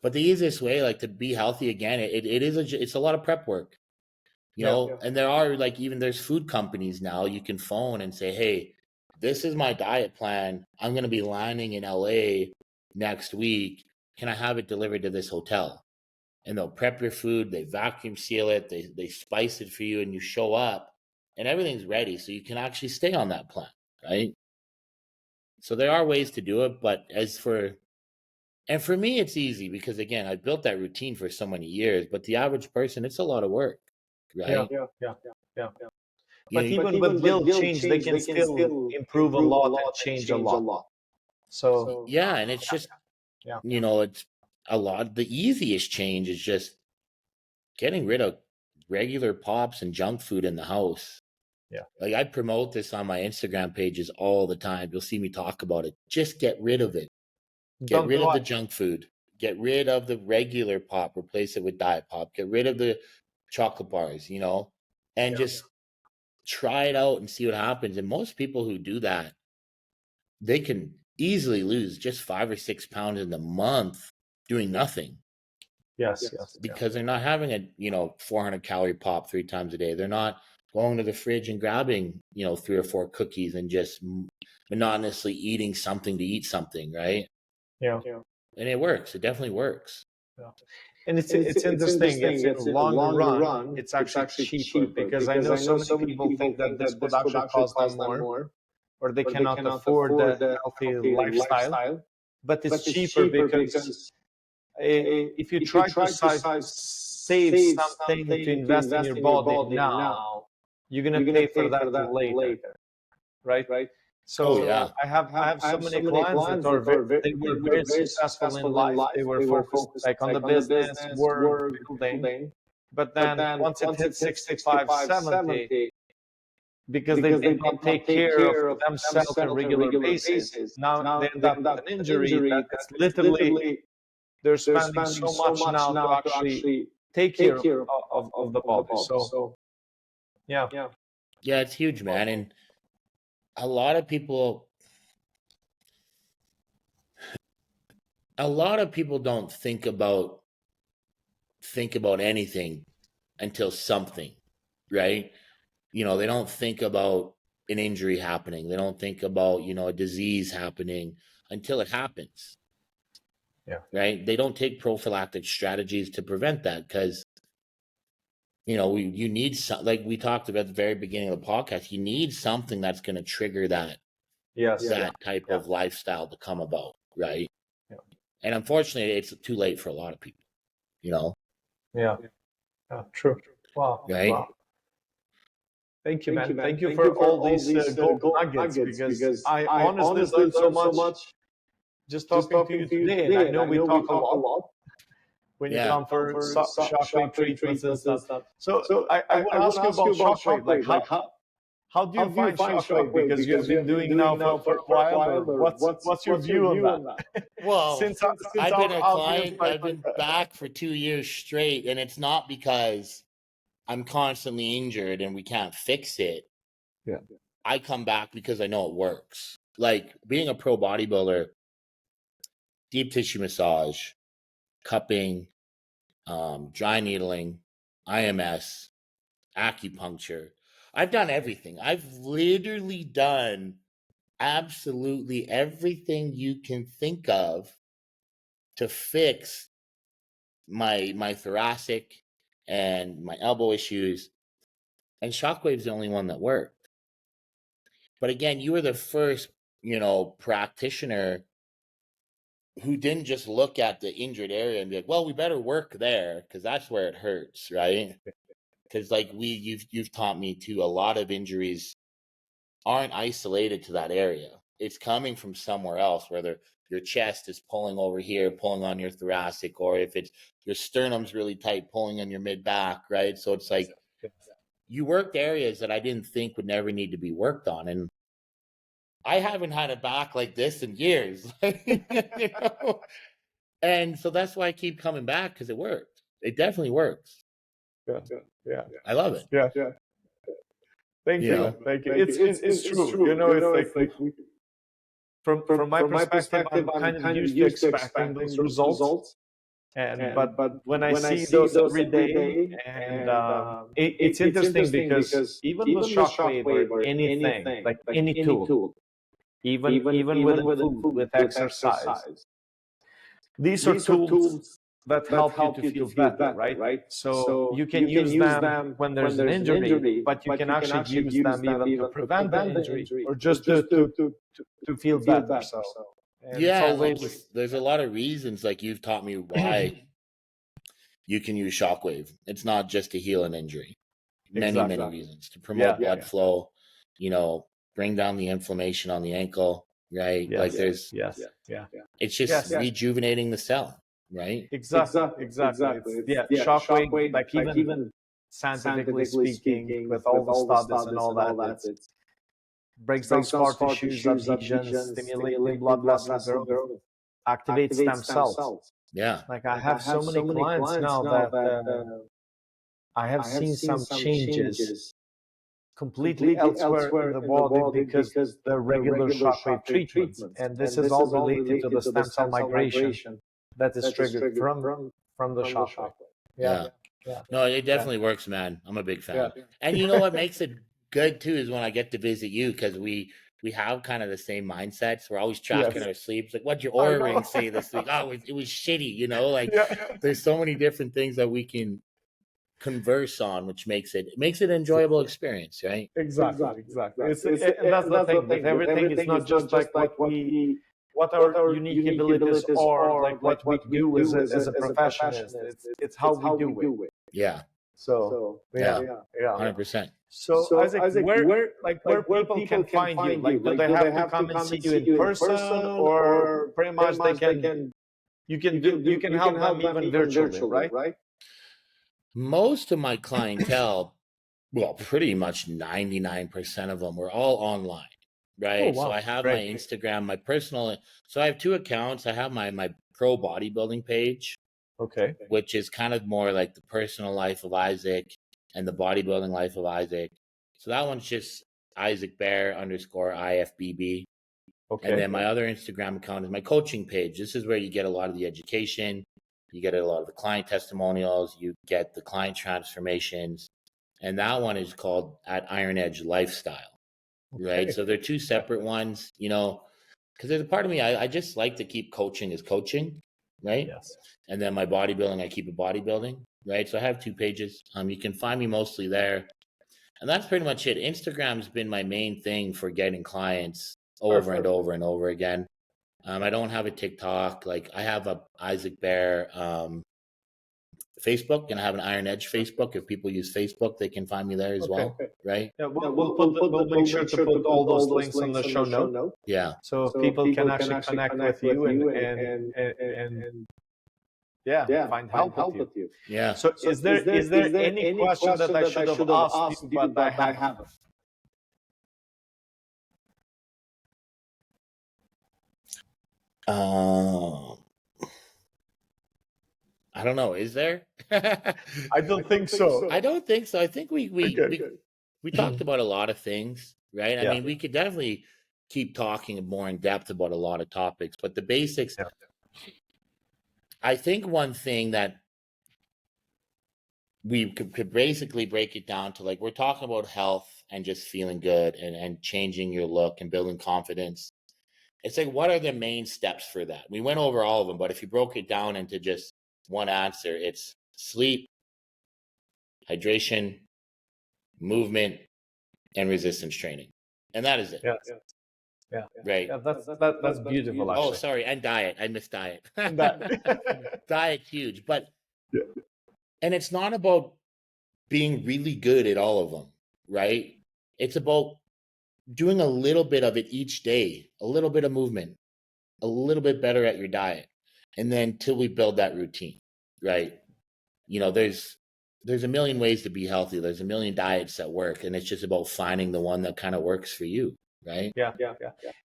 But the easiest way, like to be healthy again, it's a lot of prep work. You know, and there are there's food companies now you can phone and say, hey, this is my diet plan. I'm going to be landing in LA next week. Can I have it delivered to this hotel? And they'll prep your food, they vacuum seal it, they spice it for you, and you show up and everything's ready. So you can actually stay on that plan, right? So there are ways to do it, but for me, it's easy because again, I built that routine for so many years, but the average person, it's a lot of work, right? Yeah. But even with little change, they can still improve a lot and change a lot. So yeah, and it's just, it's a lot. The easiest change is just getting rid of regular pops and junk food in the house. Yeah. Like I promote this on my Instagram pages all the time. You'll see me talk about it. Just get rid of it. Get rid of the junk food. Get rid of the regular pop. Replace it with diet pop. Get rid of the chocolate bars, and just try it out and see what happens. And most people who do that, they can easily lose just 5 or 6 pounds in a month doing nothing. Yes. Because they're not having a 400 calorie pop 3 times a day. They're not going to the fridge and grabbing 3 or 4 cookies and just monotonously eating something to eat something, right? Yeah. And it works. It definitely works. Yeah. And it's interesting. It's in the longer run, it's actually cheaper, because I know so many people think that this would actually cost them more, or they cannot afford the healthy lifestyle. But it's cheaper because if you try to save something to invest in your body now, you're going to pay for that later, right? So I have so many clients that they were very successful in life. They were focused on the business, work, building. But then once it hit 65, 70, because they did not take care of themselves on a regular basis, now they end up with an injury that it's literally, they're spending so much now to actually take care of the body. So yeah, it's huge, man. And a lot of people don't think about anything until something, right? They don't think about an injury happening. They don't think about, a disease happening until it happens. Yeah. Right. They don't take prophylactic strategies to prevent that because, you need some, like we talked about at the very beginning of the podcast, you need something that's going to trigger that type of lifestyle to come about. Right. Yeah. And unfortunately, it's too late for a lot of people, Yeah. True. Wow. Right. Wow. Thank you, man. Thank you for all these gold nuggets, because I honestly learned so much just talking to you today. And I know we talk a lot, when you Yeah. come for shockwave treatments and stuff. So So I want to ask you about shockwave. Like how do you find shockwave? Because you have been doing now for a while, or what's your view on that? Well, since I've our been a audience client, might- I've been back for 2 years straight, and it's not because I'm constantly injured and we can't fix it. Yeah. I come back because I know it works. Like being a pro bodybuilder, deep tissue massage, cupping, dry needling, IMS, acupuncture. I've done everything. I've literally done absolutely everything you can think of to fix my thoracic and my elbow issues. And shockwave's the only one that worked. But again, you were the first, practitioner who didn't just look at the injured area and be like, well, we better work there because that's where it hurts, right? Because like you've taught me too, a lot of injuries aren't isolated to that area. It's coming from somewhere else, whether your chest is pulling over here, pulling on your thoracic, or if it's your sternum's really tight, pulling on your mid back, right? So it's like you worked areas that I didn't think would never need to be worked on. And I haven't had a back like this in years. And so that's why I keep coming back, because it worked. It definitely works. Yeah. I love it. Yeah. Thank you. Thank you. It's true. It's like from my perspective, I'm kind of used to expecting those results. But when I see those every day, and it's interesting because even with shockwave or anything, like any tool, even with food, with exercise, these are tools that help you to feel better, right? So you can use them when there's an injury, but you can actually use them even to prevent the injury or just to feel better. So yeah, there's a lot of reasons, like you've taught me why you can use shockwave. It's not just to heal an injury. Many reasons. To promote blood flow, bring down the inflammation on the ankle, right? Yes, like there's it's just rejuvenating the cell, right? Exactly. Shockwave, like even scientifically speaking, with all the studies and all that, it breaks down scar tissues, adhesions, stimulating blood vessel growth, activates stem cells. Yeah. Like I have so many clients now that I have seen some changes completely elsewhere in the body because the regular shockwave treatments, and this is all related to the stem cell migration that is triggered from the shockwave. Yeah. No, it definitely works, man. I'm a big fan. And you know what makes it good too is when I get to visit you, because we have kind of the same mindsets. We're always tracking our sleeps. Like, what'd your Oura ring say this week? Oh, it was shitty, Like there's so many different things that we can converse on, which makes it an enjoyable experience, right? Exactly. And that's the thing with everything. It's not just like what our unique abilities are, like what we do as a professional. It's how we do it. Yeah. So 100%. So Isaac, where people can find you? Like, do they have to come and see you in person, or pretty much you can help them even virtually, right? Most of my clientele, well, pretty much 99% of them, were all online, right? So I have my Instagram, my personal. So I have two accounts. I have my pro bodybuilding page, which is kind of more like the personal life of Isaac and the bodybuilding life of Isaac. So that one's just Isaac Baier _IFBB. And then my other Instagram account is my coaching page. This is where you get a lot of the education. You get a lot of the client testimonials. You get the client transformations. And that one is called at Iron Edge Lifestyle, right? So they're two separate ones, because there's a part of me, I just like to keep coaching as coaching, right? Yes. And then my bodybuilding, I keep it bodybuilding, right? So I have two pages. You can find me mostly there. And that's pretty much it. Instagram's been my main thing for getting clients over and over and over again. I don't have a TikTok. Like I have a Isaac Baier Facebook, and I have an Iron Edge Facebook. If people use Facebook, they can find me there as well, right? Yeah, we'll make sure to put all those links on the show note. Yeah. So people can actually connect with you find help with you. Yeah. So is there any question that I should have asked you, but I haven't? I don't know. Is there? I don't think so. I don't think so. I think we talked about a lot of things, right? I mean, we could definitely keep talking more in depth about a lot of topics, but the basics. Yeah. I think one thing that we could basically break it down to, like, we're talking about health and just feeling good and changing your look and building confidence. It's like, what are the main steps for that? We went over all of them, but if you broke it down into just one answer, it's sleep, hydration, movement, and resistance training. And that is it. Yeah. Right. Yeah, that's beautiful, actually. Oh, sorry. And diet. I missed diet. Diet, huge. But, and it's not about being really good at all of them, right? It's about doing a little bit of it each day, a little bit of movement, a little bit better at your diet. And then till we build that routine, right? You know, there's a million ways to be healthy. There's a million diets that work, and it's just about finding the one that kind of works for you, right? Yeah.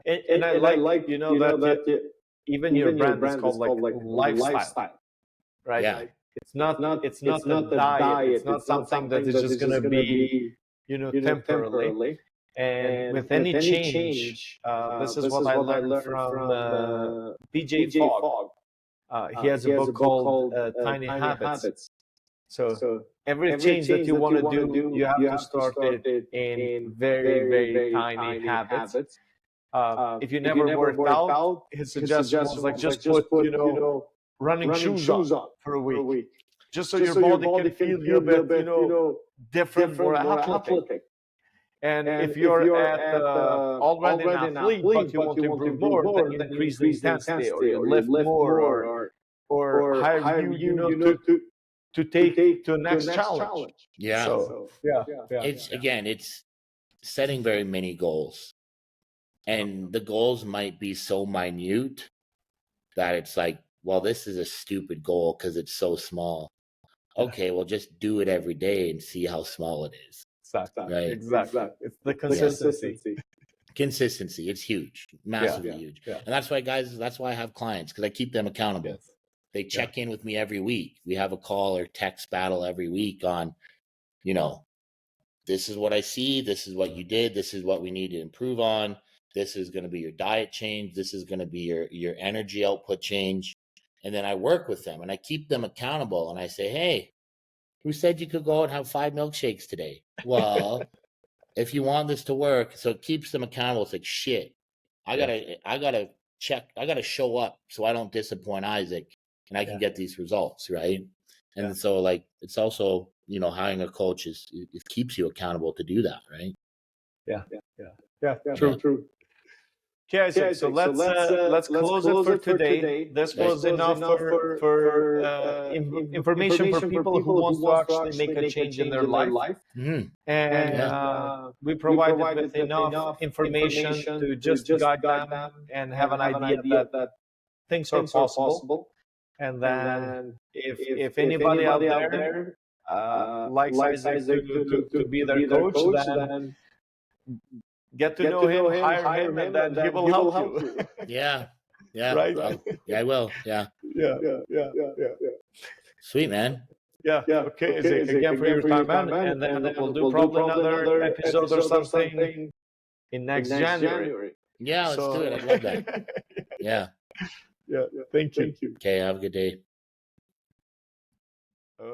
And I like that even your brand is called like lifestyle, right? Yeah. It's not a diet. It's not something that is just going to be, temporarily. And with any change, this is what I learned from BJ Fogg. He has a book called Tiny Habits. So every change that you want to do, you have to start it in very, very tiny habits. If you never worked out, his suggestion was like, just put, running shoes on for a week. Just so your body can feel a bit, different, more athletic. And if you're already an athlete, but you want to improve more, then you increase the intensity, or you lift more, or hire you, to take to the next challenge. Yeah. So, It's setting very many goals. And the goals might be so minute that it's like, well, this is a stupid goal because it's so small. Okay, well, just do it every day and see how small it is. Exactly. Right. Exactly. It's the consistency. Consistency. It's huge, massively huge. Yeah. And that's why, guys, that's why I have clients, because I keep them accountable. Yes. They check in with me every week. We have a call or text battle every week on, this is what I see. This is what you did. This is what we need to improve on. This is going to be your diet change. This is going to be your energy output change. And then I work with them and I keep them accountable. And I say, hey, who said you could go out and have 5 milkshakes today? Well, if you want this to work, so it keeps them accountable. It's like, shit, I gotta check. I gotta show up so I don't disappoint Isaac and I can get these results, right? And so, like, it's also, hiring a coach it keeps you accountable to do that, right? Yeah. True. Okay, Isaac, so let's close it for today. This was enough for information for people who want to actually make a change in their life. Mm-hmm. And we provided with enough information to just guide them and have an idea that things are possible. And then if anybody out there likes Isaac to be their coach, then get to know him, hire him, and then he will help you. Yeah. Right? I will. Yeah. Sweet, man. Yeah. Okay, Isaac, again for your time, man. And then we'll do probably another episode or something in next January. Yeah, let's do it. I love that. Yeah. Thank you. Okay, have a good day.